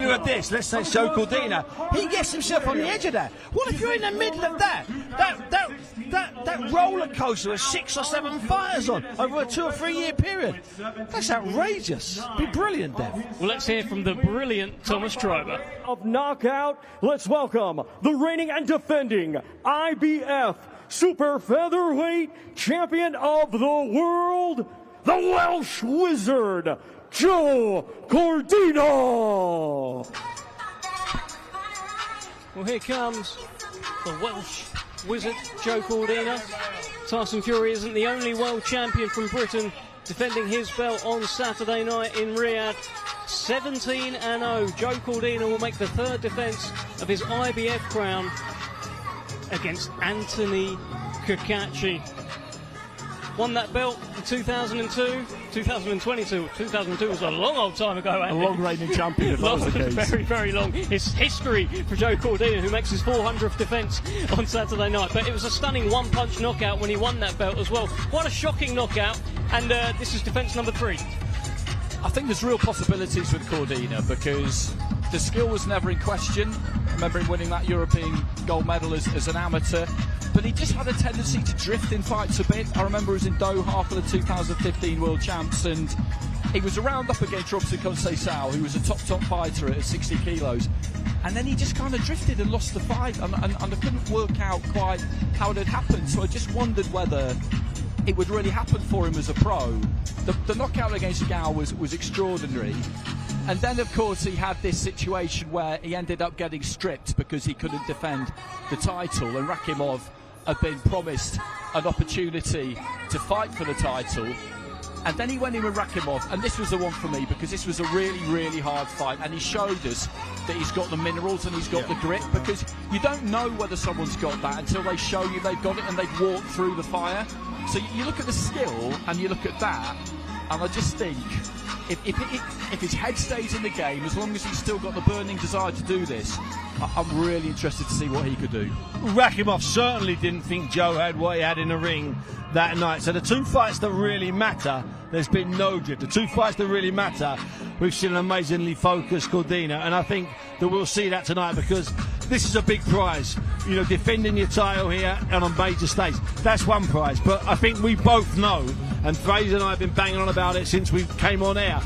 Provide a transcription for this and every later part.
idea of this, let's say Joe Cordina, he gets himself on the edge of that. What if you're in the middle of that roller coaster with 6 or 7 fighters on over a 2 or 3 year period? That's outrageous. Be brilliant, Dev. Well, let's hear from the brilliant Thomas Schreiber. Of knockout, let's welcome the reigning and defending IBF Super Featherweight Champion of the World, the Welsh Wizard, Joe Cordina. Well, here comes the Welsh Wizard, Joe Cordina. Tyson Fury isn't the only world champion from Britain defending his belt on Saturday night in Riyadh. 17-0. Joe Cordina will make the 3rd defence of his IBF crown against Anthony Kakachi. Won that belt in 2002, 2022. 2002 was a long old time ago, Andy. A long reigning champion, if that was the case. Very, very long. It's history for Joe Cordina, who makes his 400th defence on Saturday night. But it was a stunning one-punch knockout when he won that belt as well. What a shocking knockout. And this is defence number 3. I think there's real possibilities with Cordina because the skill was never in question. I remember him winning that European gold medal as an amateur, but he just had a tendency to drift in fights a bit. I remember he was in Doha for the 2015 World Champs, and he was around up against Robson Conceição, who was a top fighter at 60 kilos, and then he just kind of drifted and lost the fight, and I couldn't work out quite how it had happened, so I just wondered whether it would really happen for him as a pro. The knockout against Gao was extraordinary. And then, of course, he had this situation where he ended up getting stripped because he couldn't defend the title. And Rakhimov had been promised an opportunity to fight for the title. And then he went in with Rakhimov, and this was the one for me because this was a really, really hard fight. And he showed us that he's got the minerals and he's got the grit, because you don't know whether someo's got that until they show you they've got it and they've walked through the fire. So you look at the skill and you look at that, and I just think if his head stays in the game, as long as he's still got the burning desire to do this, I'm really interested to see what he could do. Rakhimov certainly didn't think Joe had what he had in the ring that night. So the 2 fights that really matter, there's been no drift. The 2 fights that really matter, we've seen an amazingly focused Cordina, and I think that we'll see that tonight because this is a big prize. You know, defending your title here on a major stage, that's one prize. But I think we both know, and Fraser and I have been banging on about it since we came on air,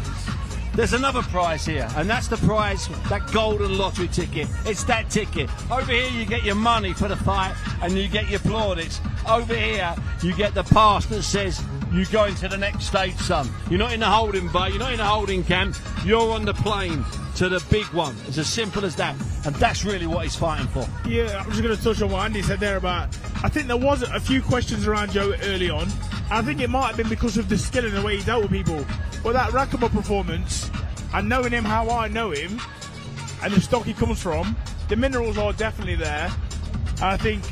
there's another prize here, and that's the prize, that golden lottery ticket. It's that ticket. Over here you get your money for the fight and you get your plaudits. Over here you get the pass that says you're going to the next stage, son. You're not in the holding bay, you're not in the holding camp, you're on the plane to the big one. It's as simple as that, and that's really what he's fighting for. Yeah, I'm just going to touch on what Andy said there about, I think there was a few questions around Joe early on. I think it might have been because of the skill and the way he dealt with people. But that Rakhimov performance, and knowing him how I know him, and the stock he comes from, the minerals are definitely there. And I think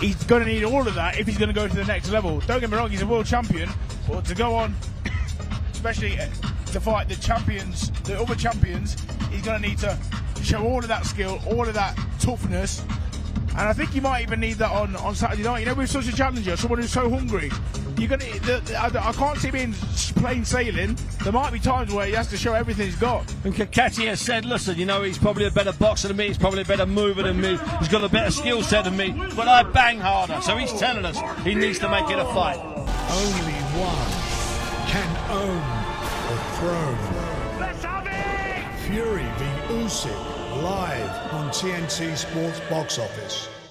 he's going to need all of that if he's going to go to the next level. Don't get me wrong, he's a world champion, but to go on, especially to fight the champions, the other champions, he's going to need to show all of that skill, all of that toughness. And I think you might even need that on Saturday night. You know, with such a challenger, someone who's so hungry, I can't see him being plain sailing. There might be times where he has to show everything he's got. And Kakachi has said, listen, you know, he's probably a better boxer than me, he's probably a better mover than me, he's got a better skill set than me, but I bang harder. So he's telling us he needs to make it a fight. Only one can own the throne. Let's have it! Fury v Usyk, live on TNT Sports Box Office.